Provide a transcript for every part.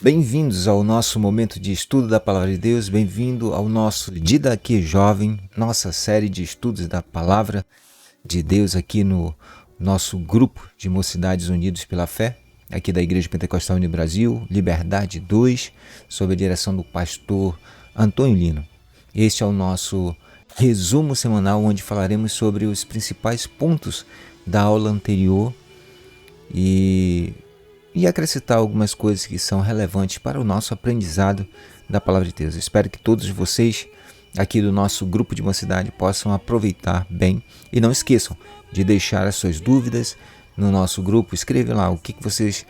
Bem-vindos ao nosso momento de estudo da Palavra de Deus, bem-vindo ao nosso Dida Aqui Jovem, nossa série de estudos da Palavra de Deus aqui no nosso grupo de Mocidades Unidos pela Fé, aqui da Igreja Pentecostal no Brasil, Liberdade 2, sob a direção do pastor Antônio Lino. Este é o nosso resumo semanal, onde falaremos sobre os principais pontos da aula anterior e acrescentar algumas coisas que são relevantes para o nosso aprendizado da Palavra de Deus. Eu espero que todos vocês aqui do nosso grupo de mocidade possam aproveitar bem e não esqueçam de deixar as suas dúvidas no nosso grupo. Escreve lá o que vocês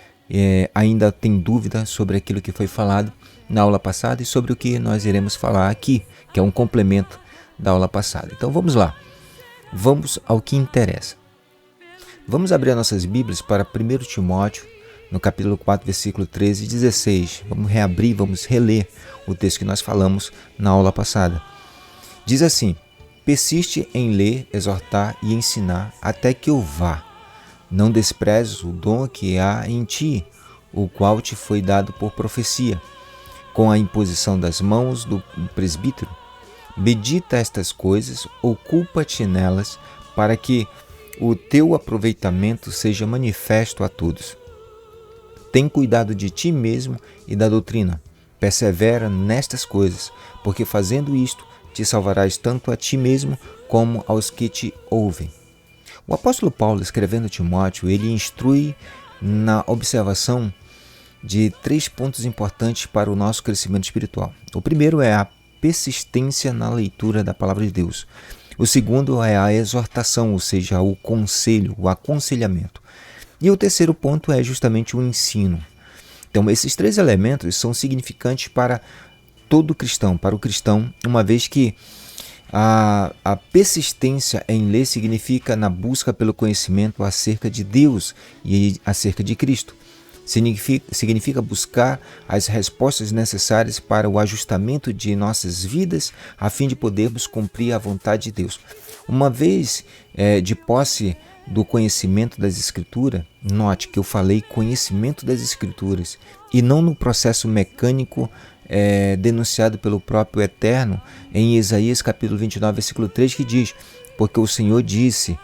ainda têm dúvida sobre aquilo que foi falado na aula passada e sobre o que nós iremos falar aqui, que é um complemento da aula passada. Então vamos lá, vamos ao que interessa. Vamos abrir as nossas Bíblias para 1 Timóteo, no capítulo 4, versículo 13 e 16. Vamos reabrir, vamos reler o texto que nós falamos na aula passada. Diz assim: persiste em ler, exortar e ensinar até que eu vá. Não desprezes o dom que há em ti, o qual te foi dado por profecia, com a imposição das mãos do presbítero. Medita estas coisas, ocupa-te nelas, para que o teu aproveitamento seja manifesto a todos. Tem cuidado de ti mesmo e da doutrina. Persevera nestas coisas, porque fazendo isto te salvarás tanto a ti mesmo como aos que te ouvem. O apóstolo Paulo, escrevendo a Timóteo, ele instrui na observação de 3 pontos importantes para o nosso crescimento espiritual. O primeiro é a persistência na leitura da palavra de Deus. O segundo é a exortação, ou seja, o conselho, o aconselhamento. E o terceiro ponto é justamente o ensino. Então, esses 3 elementos são significantes para todo cristão, para o cristão, uma vez que a persistência em ler significa na busca pelo conhecimento acerca de Deus e acerca de Cristo. Significa buscar as respostas necessárias para o ajustamento de nossas vidas, a fim de podermos cumprir a vontade de Deus. Uma vez de posse do conhecimento das Escrituras, note que eu falei conhecimento das Escrituras e não no processo mecânico denunciado pelo próprio Eterno em Isaías capítulo 29, versículo 3, que diz: porque o Senhor disse,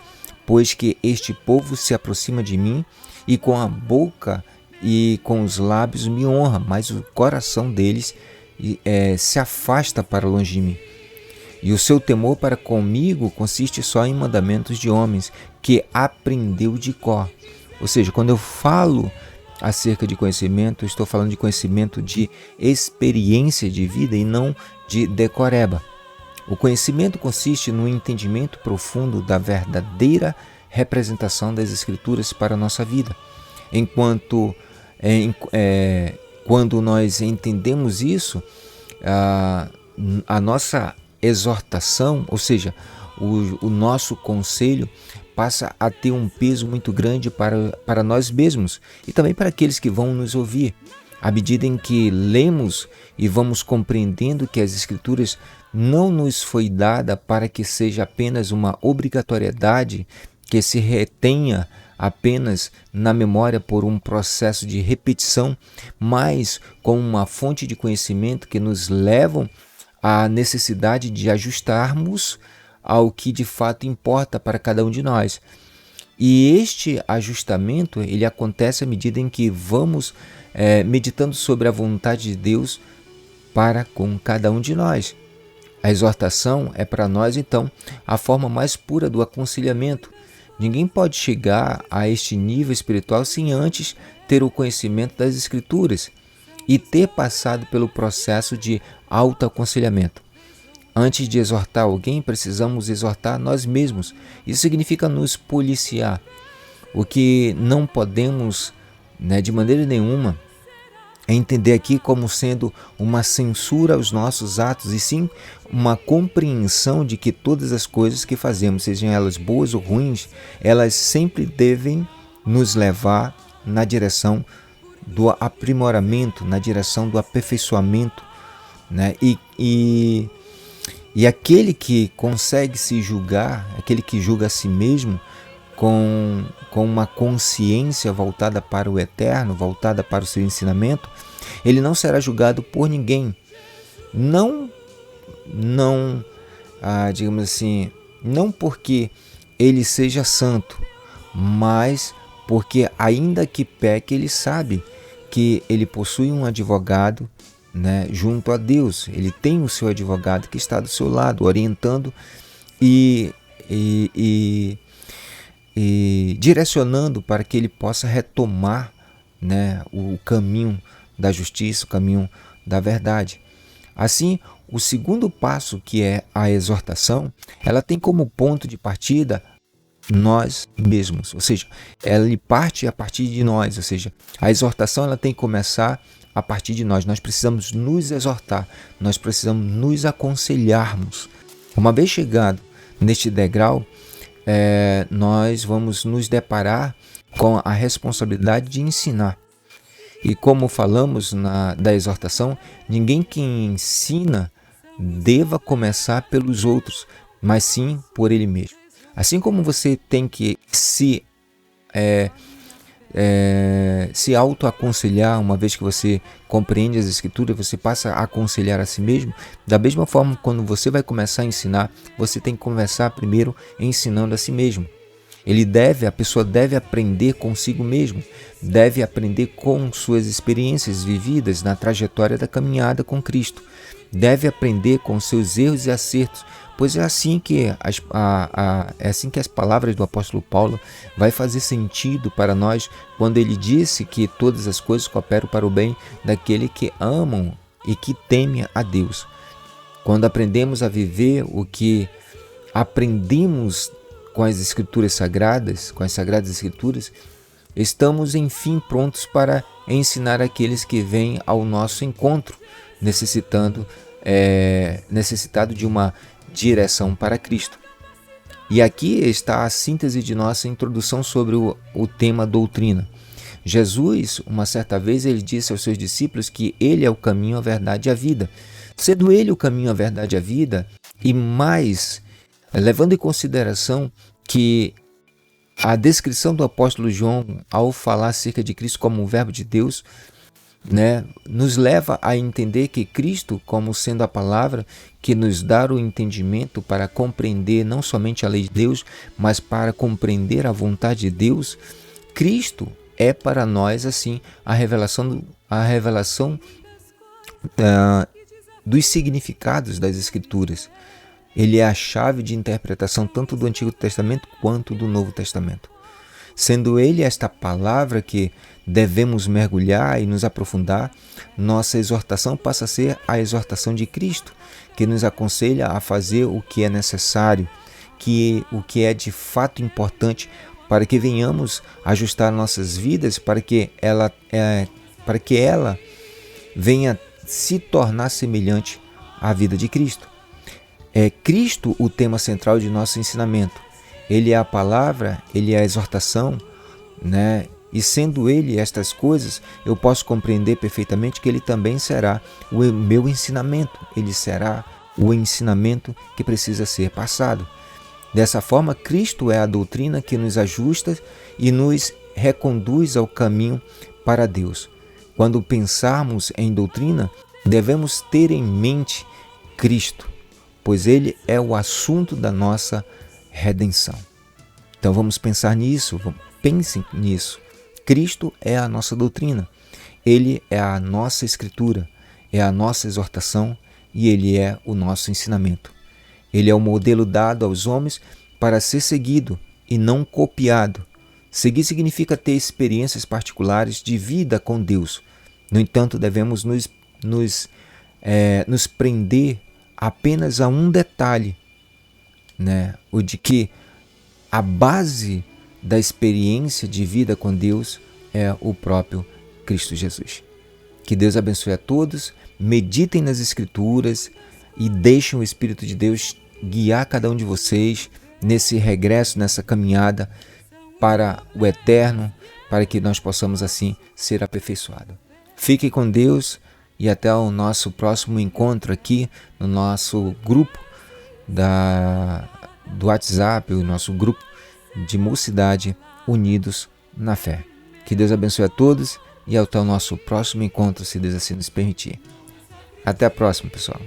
pois que este povo se aproxima de mim e com a boca e com os lábios me honra, mas o coração deles se afasta para longe de mim. E o seu temor para comigo consiste só em mandamentos de homens que aprendeu de cor. Ou seja, quando eu falo acerca de conhecimento, eu estou falando de conhecimento de experiência de vida e não de decoreba. O conhecimento consiste no entendimento profundo da verdadeira representação das Escrituras para a nossa vida. Quando nós entendemos isso, a nossa exortação, ou seja, o nosso conselho passa a ter um peso muito grande para nós mesmos e também para aqueles que vão nos ouvir. À medida em que lemos e vamos compreendendo que as Escrituras não nos foi dada para que seja apenas uma obrigatoriedade que se retenha apenas na memória por um processo de repetição, mas como uma fonte de conhecimento que nos levam à necessidade de ajustarmos ao que de fato importa para cada um de nós. E este ajustamento ele acontece à medida em que vamos meditando sobre a vontade de Deus para com cada um de nós. A exortação é para nós, então, a forma mais pura do aconselhamento. Ninguém pode chegar a este nível espiritual sem antes ter o conhecimento das Escrituras e ter passado pelo processo de autoaconselhamento. Antes de exortar alguém, precisamos exortar nós mesmos. Isso significa nos policiar. O que não podemos, de maneira nenhuma, é entender aqui como sendo uma censura aos nossos atos, e sim uma compreensão de que todas as coisas que fazemos, sejam elas boas ou ruins, elas sempre devem nos levar na direção do aprimoramento, na direção do aperfeiçoamento, E aquele que consegue se julgar, aquele que julga a si mesmo, com uma consciência voltada para o eterno, voltada para o seu ensinamento, ele não será julgado por ninguém. Não, digamos assim, não porque ele seja santo, mas porque ainda que peque, ele sabe que ele possui um advogado, né, junto a Deus. Ele tem o seu advogado que está do seu lado, orientando e direcionando para que ele possa retomar, né, o caminho da justiça, o caminho da verdade. Assim, o segundo passo, que é a exortação, ela tem como ponto de partida nós mesmos, ou seja, ela parte a partir de nós, ou seja, a exortação ela tem que começar a partir de nós. Nós precisamos nos exortar, nós precisamos nos aconselharmos. Uma vez chegado neste degrau, nós vamos nos deparar com a responsabilidade de ensinar. E como falamos da exortação, ninguém que ensina deva começar pelos outros, mas sim por ele mesmo. Assim como você tem que se autoaconselhar, uma vez que você compreende as Escrituras, você passa a aconselhar a si mesmo. Da mesma forma, quando você vai começar a ensinar, você tem que começar primeiro ensinando a si mesmo. A pessoa deve aprender consigo mesmo, deve aprender com suas experiências vividas na trajetória da caminhada com Cristo, deve aprender com seus erros e acertos, pois é assim que as palavras do apóstolo Paulo vai fazer sentido para nós quando ele disse que todas as coisas cooperam para o bem daquele que amam e que temem a Deus. Quando aprendemos a viver o que aprendemos com as Escrituras Sagradas, com as Sagradas Escrituras, estamos enfim prontos para ensinar aqueles que vêm ao nosso encontro, necessitado de uma direção para Cristo. E aqui está a síntese de nossa introdução sobre o tema doutrina. Jesus, uma certa vez, ele disse aos seus discípulos que ele é o caminho, a verdade e a vida. Sendo ele o caminho, a verdade e a vida, e mais, levando em consideração que a descrição do apóstolo João, ao falar acerca de Cristo como o verbo de Deus, né, nos leva a entender que Cristo, como sendo a palavra que nos dá o entendimento para compreender não somente a lei de Deus, mas para compreender a vontade de Deus, Cristo é para nós assim a revelação dos significados das Escrituras. Ele é a chave de interpretação tanto do Antigo Testamento quanto do Novo Testamento. Sendo ele esta palavra que devemos mergulhar e nos aprofundar, nossa exortação passa a ser a exortação de Cristo, que nos aconselha a fazer o que é necessário, o que é de fato importante para que venhamos ajustar nossas vidas, para que ela venha se tornar semelhante à vida de Cristo. É Cristo o tema central de nosso ensinamento. Ele é a palavra, ele é a exortação, né? E sendo ele estas coisas, eu posso compreender perfeitamente que ele também será o meu ensinamento. Ele será o ensinamento que precisa ser passado. Dessa forma, Cristo é a doutrina que nos ajusta e nos reconduz ao caminho para Deus. Quando pensarmos em doutrina, devemos ter em mente Cristo, pois ele é o assunto da nossa redenção. Então vamos pensar nisso, pensem nisso. Cristo é a nossa doutrina, ele é a nossa escritura, é a nossa exortação e ele é o nosso ensinamento. Ele é o modelo dado aos homens para ser seguido e não copiado. Seguir significa ter experiências particulares de vida com Deus. No entanto, devemos nos prender apenas a um detalhe, né? O de que a base da experiência de vida com Deus é o próprio Cristo Jesus. Que Deus abençoe a todos, meditem nas Escrituras e deixem o Espírito de Deus guiar cada um de vocês nesse regresso, nessa caminhada para o eterno, para que nós possamos assim ser aperfeiçoados. Fiquem com Deus e até o nosso próximo encontro aqui no nosso grupo do WhatsApp, o nosso grupo de mocidade unidos na fé. Que Deus abençoe a todos e até o nosso próximo encontro, se Deus assim nos permitir. Até a próxima, pessoal.